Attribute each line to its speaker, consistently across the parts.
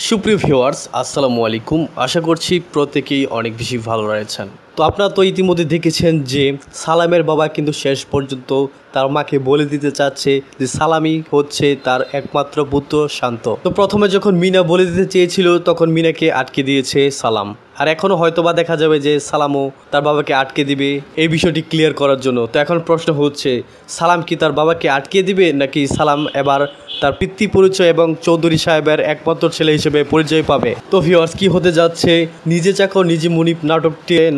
Speaker 1: সুপ্রিয় ভিউয়ার্স আসসালামু আলাইকুম। আশা করছি প্রত্যেকেই অনেক বেশি ভালো রয়েছেন। তো আপনারা তো ইতিমধ্যে দেখেছেন যে সালামের বাবা কিন্তু শেষ পর্যন্ত তার মাকে বলে দিতে চাচ্ছে যে সালামই হচ্ছে তার একমাত্র পুত্র শান্ত। তো প্রথমে যখন মিনা বলে দিতে চেয়েছিল তখন মিনাকে আটকে দিয়েছে সালাম, আর এখনও হয়তোবা দেখা যাবে যে সালামও তার বাবাকে আটকে দিবে এই বিষয়টি ক্লিয়ার করার জন্য। তো এখন প্রশ্ন হচ্ছে সালাম কি তার বাবাকে আটকে দিবে নাকি সালাম এবার তার পিতৃ পরিচয় এবং চৌধুরী সাহেবের একমাত্র ছেলে হিসেবে পরিচয় পাবে। তো ভিউয়ার্স কি হতে যাচ্ছে নিজে চাকর নিজে মুনিব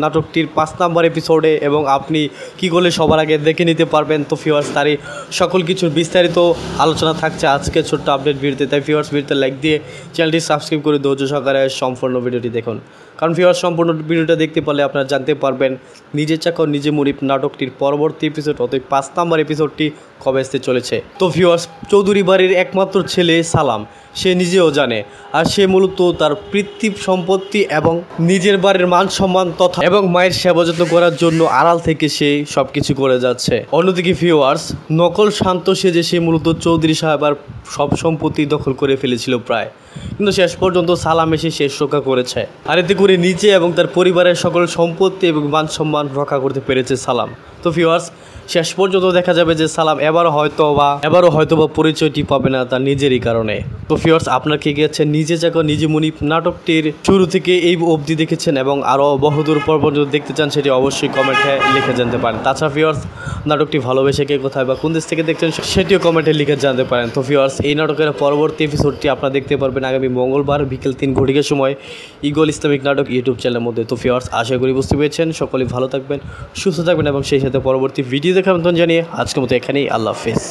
Speaker 1: নাটকটির 5 নম্বর এপিসোডে, এবং আপনি কি করলে সবার আগে দেখে নিতে পারবেন। তো ভিউয়ার্স তারই সকল কিছুর বিস্তারিত আলোচনা থাকছে আজকে ছোট্ট আপডেট ভিডিওতে। তাই ভিউয়ার্স ভিডিওতে লাইক দিয়ে চ্যানেলটি সাবস্ক্রাইব করে ধৈর্য সহকারে সম্পূর্ণ ভিডিওটি দেখুন, কারণ ভিউয়ার্স সম্পূর্ণ ভিডিওটা দেখতে পারলে আপনারা জানতে পারবেন নিজে চাকর নিজে মুনিব নাটকটির পরবর্তী এপিসোড অর্থাৎ 5 নম্বর এপিসোডটি কবে আসতে চলেছে। তো ভিউয়ার্স চৌধুরী বাড়ির একমাত্র ছেলে সালাম সে নিজেও জানে, আর সে মূলত তার পিতৃ সম্পত্তি এবং নিজের বাড়ির মান সম্মান তথা এবং মায়ের সেবা যত্ন করার জন্য আড়াল থেকে সে সব কিছু করে যাচ্ছে। অন্যদিকে ভিউয়ার্স নকল শান্ত সেজে সে মূলত চৌধুরী সাহেবের সব সম্পত্তি দখল করে ফেলেছিল প্রায়, কিন্তু শেষ পর্যন্ত সালাম এসে শেষ রক্ষা করেছে, আর এতে করে নিজে এবং তার পরিবারের সকল সম্পত্তি এবং মান সম্মান রক্ষা করতে পেরেছে সালাম। তো ভিউয়ার্স শেষ পর্যন্ত দেখা যাবে যে সালাম এবারও হয়তোবা পরিচয়টি পাবে না তার নিজেরই কারণে। তো ভিউয়ার্স আপনার কি গেছে নিজে চাকর নিজে মুনিব নাটকটির শুরু থেকে এই অবধি দেখেছেন এবং আরও বহুদূর পর্যন্ত দেখতে চান সেটি অবশ্যই কমেন্টে লিখে জানতে পারেন। তাছাড়া ভিউয়ার্স নাটকটি ভালোবেসে কে কোথায় বা কোন দেশ থেকে দেখছেন সেটিও কমেন্টে লিখে জানতে পারেন। তো ভিউয়ার্স এই নাটকের পরবর্তী এপিসোডটি আপনারা দেখতে পারবেন আগামী মঙ্গলবার বিকেল 3 ঘটিকার সময় ইগল ইসলামিক নাটক ইউটিউব চ্যানেলের মধ্যে। তো ভিউয়ার্স আশা করি বুঝতে পেরেছেন, সকলেই ভালো থাকবেন, সুস্থ থাকবেন এবং সেই সাথে পরবর্তী ভিডিও দেখার মতন জানিয়ে আজকের মতো এখানেই আল্লাহ হাফেজ।